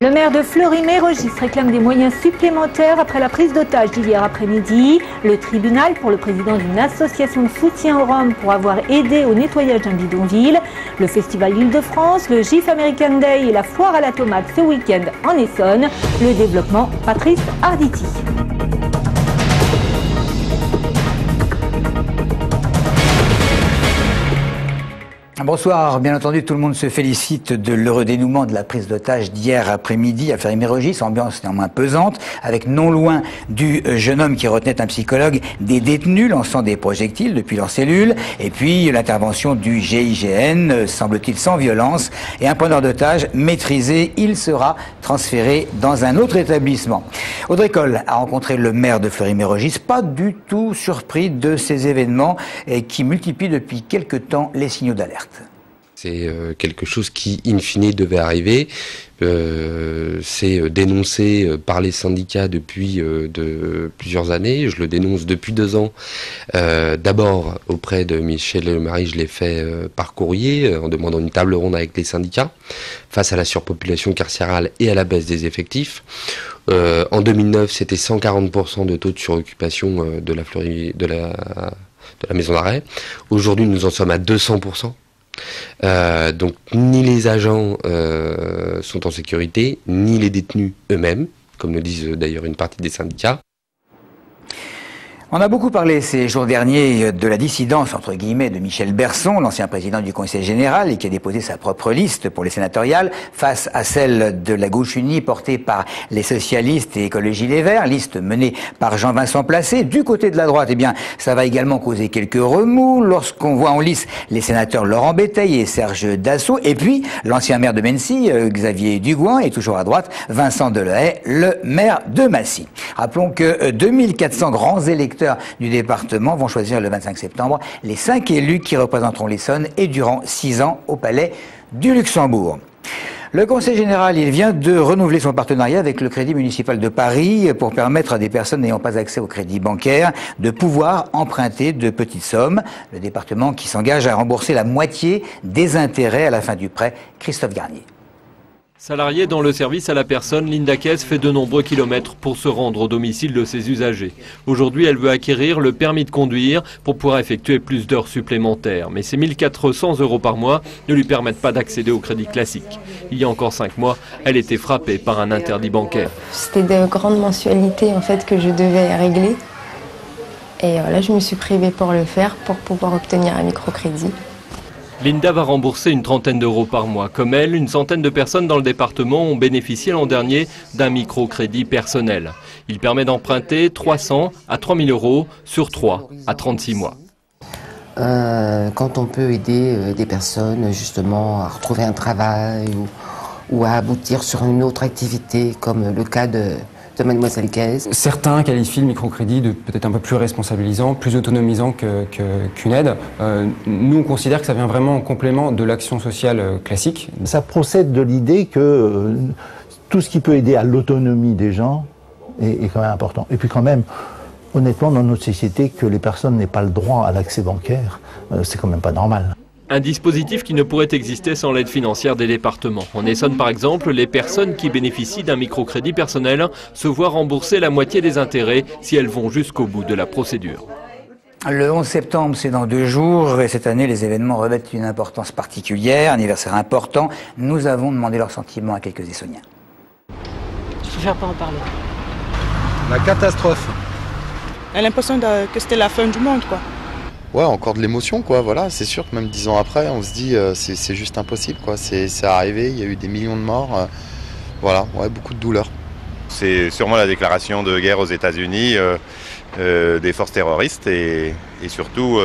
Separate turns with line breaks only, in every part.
Le maire de Fleury-Mérogis réclame des moyens supplémentaires après la prise d'otage d'hier après-midi. Le tribunal pour le président d'une association de soutien aux Roms pour avoir aidé au nettoyage d'un bidonville. Le festival Île-de-France, le GIF American Day et la foire à la tomate ce week-end en Essonne. Le développement, Patrice Arditi.
Bonsoir, bien entendu tout le monde se félicite de l'heureux dénouement de la prise d'otage d'hier après-midi à Fleury-Mérogis, ambiance néanmoins pesante, avec non loin du jeune homme qui retenait un psychologue des détenus lançant des projectiles depuis leur cellule, et puis l'intervention du GIGN, semble-t-il sans violence, et un preneur d'otage maîtrisé, il sera transféré dans un autre établissement. Audrey Coll a rencontré le maire de Fleury-Mérogis, pas du tout surpris de ces événements et qui multiplient depuis quelque temps les signaux d'alerte.
C'est quelque chose qui, in fine, devait arriver. C'est dénoncé par les syndicats depuis plusieurs années. Je le dénonce depuis 2 ans. D'abord auprès de Michel Marie, je l'ai fait par courrier en demandant une table ronde avec les syndicats face à la surpopulation carcérale et à la baisse des effectifs. En 2009, c'était 140% de taux de suroccupation de la maison d'arrêt. Aujourd'hui, nous en sommes à 200%. Donc ni les agents sont en sécurité, ni les détenus eux-mêmes, comme le disent d'ailleurs une partie des syndicats.
On a beaucoup parlé ces jours derniers de la dissidence, entre guillemets, de Michel Berson, l'ancien président du Conseil général et qui a déposé sa propre liste pour les sénatoriales face à celle de la gauche unie portée par les socialistes et Écologie Les Verts, liste menée par Jean-Vincent Placé. Du côté de la droite, eh bien, ça va également causer quelques remous lorsqu'on voit en lice les sénateurs Laurent Béteille et Serge Dassault et puis l'ancien maire de Mennecy, Xavier Dugouin, et toujours à droite, Vincent Delahaye, le maire de Massy. Rappelons que 2400 grands électeurs du département vont choisir le 25 septembre les 5 élus qui représenteront l'Essonne et durant 6 ans au Palais du Luxembourg. Le Conseil général, il vient de renouveler son partenariat avec le Crédit municipal de Paris pour permettre à des personnes n'ayant pas accès au crédit bancaire de pouvoir emprunter de petites sommes. Le département qui s'engage à rembourser la moitié des intérêts à la fin du prêt. Christophe Garnier.
Salariée dans le service à la personne, Linda Kess fait de nombreux kilomètres pour se rendre au domicile de ses usagers. Aujourd'hui, elle veut acquérir le permis de conduire pour pouvoir effectuer plus d'heures supplémentaires. Mais ces 1 400 € par mois ne lui permettent pas d'accéder au crédit classique. Il y a encore 5 mois, elle était frappée par un interdit bancaire.
C'était de grandes mensualités en fait que je devais régler. Et là, je me suis privée pour le faire, pour pouvoir obtenir un microcrédit.
Linda va rembourser une trentaine d'euros par mois. Comme elle, une centaine de personnes dans le département ont bénéficié l'an dernier d'un microcrédit personnel. Il permet d'emprunter 300 à 3 000 € sur 3 à 36 mois.
Quand on peut aider des personnes justement à retrouver un travail ou à aboutir sur une autre activité, comme le cas de Mademoiselle Kess.
Certains qualifient le microcrédit de peut-être un peu plus responsabilisant, plus autonomisant qu'une aide. Nous, on considère que ça vient vraiment en complément de l'action sociale classique.
Ça procède de l'idée que tout ce qui peut aider à l'autonomie des gens est quand même important. Et puis quand même, honnêtement, dans notre société, que les personnes n'aient pas le droit à l'accès bancaire, c'est quand même pas normal.
Un dispositif qui ne pourrait exister sans l'aide financière des départements. En Essonne, par exemple, les personnes qui bénéficient d'un microcrédit personnel se voient rembourser la moitié des intérêts si elles vont jusqu'au bout de la procédure.
Le 11 septembre, c'est dans 2 jours, et cette année, les événements revêtent une importance particulière, anniversaire important. Nous avons demandé leurs sentiments à quelques Essonniens.
Je préfère pas en parler.
La catastrophe.
On a l'impression que c'était la fin du monde, quoi.
Ouais, encore de l'émotion, quoi, voilà, c'est sûr que même 10 ans après, on se dit c'est juste impossible, quoi, c'est arrivé, il y a eu des millions de morts, voilà, ouais, beaucoup de douleur.
C'est sûrement la déclaration de guerre aux États-Unis des forces terroristes et surtout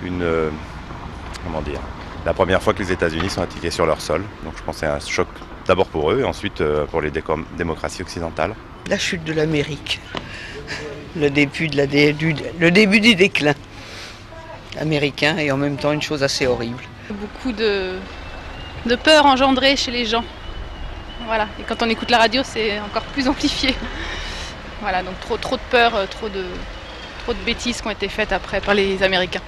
comment dire, la première fois que les États-Unis sont attaqués sur leur sol, donc je pense que c'est un choc d'abord pour eux et ensuite pour les démocraties occidentales.
La chute de l'Amérique, le début du déclin américain et en même temps une chose assez horrible.
Beaucoup de peur engendrée chez les gens. Voilà. Et quand on écoute la radio, c'est encore plus amplifié. Voilà, donc trop de peur, trop de bêtises qui ont été faites après par les Américains.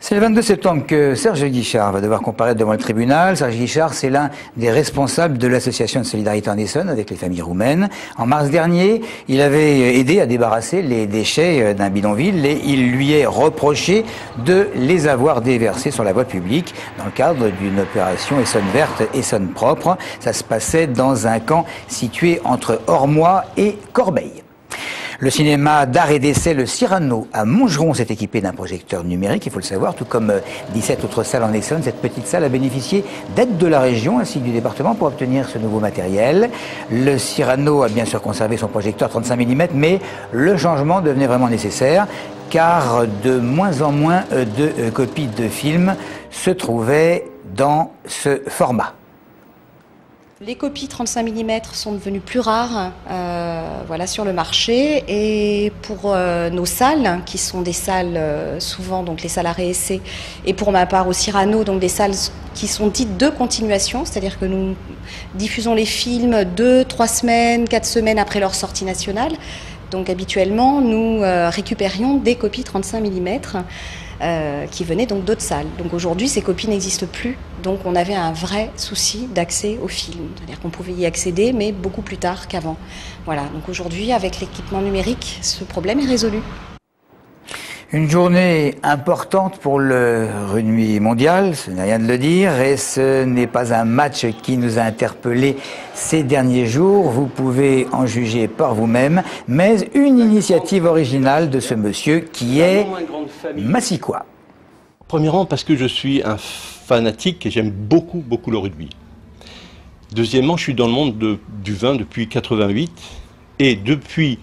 C'est le 22 septembre que Serge Guichard va devoir comparaître devant le tribunal. Serge Guichard, c'est l'un des responsables de l'association de solidarité en Essonne avec les familles roumaines. En mars dernier, il avait aidé à débarrasser les déchets d'un bidonville et il lui est reproché de les avoir déversés sur la voie publique dans le cadre d'une opération Essonne verte, Essonne propre. Ça se passait dans un camp situé entre Ormois et Corbeil. Le cinéma d'art et d'essai Le Cyrano à Montgeron s'est équipé d'un projecteur numérique, il faut le savoir, tout comme 17 autres salles en Essonne. Cette petite salle a bénéficié d'aide de la région ainsi que du département pour obtenir ce nouveau matériel. Le Cyrano a bien sûr conservé son projecteur 35 mm, mais le changement devenait vraiment nécessaire car de moins en moins de copies de films se trouvaient dans ce format.
Les copies 35 mm sont devenues plus rares sur le marché et pour nos salles, qui sont des salles souvent donc les salles à réessai et pour ma part au Cyrano, donc des salles qui sont dites de continuation, c'est-à-dire que nous diffusons les films 2, 3 semaines, 4 semaines après leur sortie nationale. Donc habituellement, nous récupérions des copies 35 mm qui venaient donc d'autres salles. Donc aujourd'hui, ces copies n'existent plus. Donc on avait un vrai souci d'accès au film. C'est-à-dire qu'on pouvait y accéder, mais beaucoup plus tard qu'avant. Voilà. Donc aujourd'hui, avec l'équipement numérique, ce problème est résolu.
Une journée importante pour le rugby mondial, ce n'est rien de le dire, et ce n'est pas un match qui nous a interpellés ces derniers jours, vous pouvez en juger par vous-même, mais une initiative originale de ce monsieur qui est massicois.
Premièrement parce que je suis un fanatique et j'aime beaucoup le rugby. Deuxièmement, je suis dans le monde du vin depuis 88 et depuis,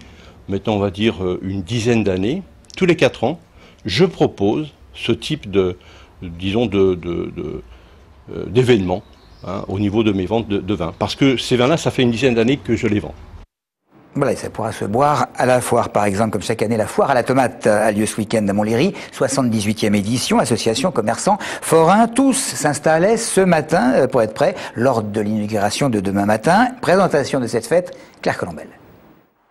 maintenant on va dire une dizaine d'années, tous les 4 ans, je propose ce type d'événement au niveau de mes ventes de vin. Parce que ces vins-là, ça fait une dizaine d'années que je les vends.
Voilà, et ça pourra se boire à la foire, par exemple, comme chaque année, la foire à la tomate a lieu ce week-end à Montlhéry, 78e édition, association, commerçants, forains, tous s'installaient ce matin pour être prêts lors de l'inauguration de demain matin. Présentation de cette fête, Claire Colombel.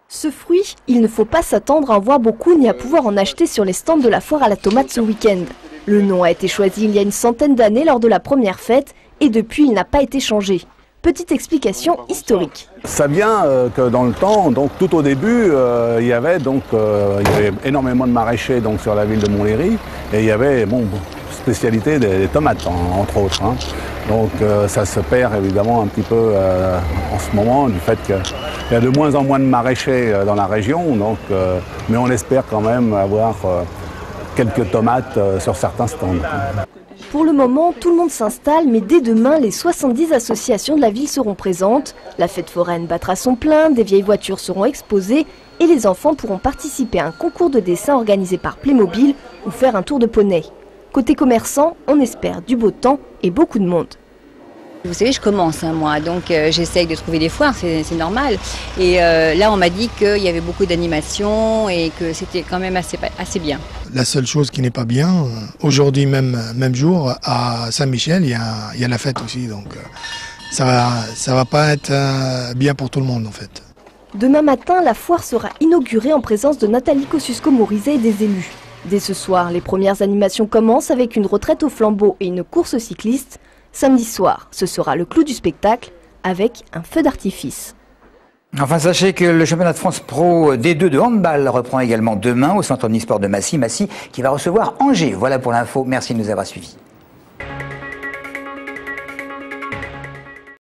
Ce fruit, il ne faut pas s'attendre à en voir beaucoup ni à pouvoir en acheter sur les stands de la foire à la tomate ce week-end. Le nom a été choisi il y a une centaine d'années lors de la première fête et depuis il n'a pas été changé. Petite explication historique.
Ça vient que dans le temps, donc tout au début, il y avait énormément de maraîchers donc, sur la ville de Montlhéry et il y avait spécialité des tomates entre autres. Donc ça se perd évidemment un petit peu en ce moment du fait qu'il y a de moins en moins de maraîchers dans la région, donc, mais on espère quand même avoir quelques tomates sur certains stands.
Pour le moment, tout le monde s'installe, mais dès demain, les 70 associations de la ville seront présentes. La fête foraine battra son plein, des vieilles voitures seront exposées et les enfants pourront participer à un concours de dessin organisé par Playmobil ou faire un tour de poney. Côté commerçant, on espère du beau temps et beaucoup de monde.
Vous savez, je commence moi, donc j'essaye de trouver des foires, c'est normal. Et là, on m'a dit qu'il y avait beaucoup d'animations et que c'était quand même assez bien.
La seule chose qui n'est pas bien, aujourd'hui même jour, à Saint-Michel, il y a la fête aussi, donc ça va pas être bien pour tout le monde en fait.
Demain matin, la foire sera inaugurée en présence de Nathalie Kosciusko-Morizet et des élus. Dès ce soir, les premières animations commencent avec une retraite au flambeau et une course cycliste. Samedi soir, ce sera le clou du spectacle avec un feu d'artifice.
Enfin, sachez que le championnat de France Pro D2 de handball reprend également demain au centre omnisport de Massy. Massy qui va recevoir Angers. Voilà pour l'info. Merci de nous avoir suivis.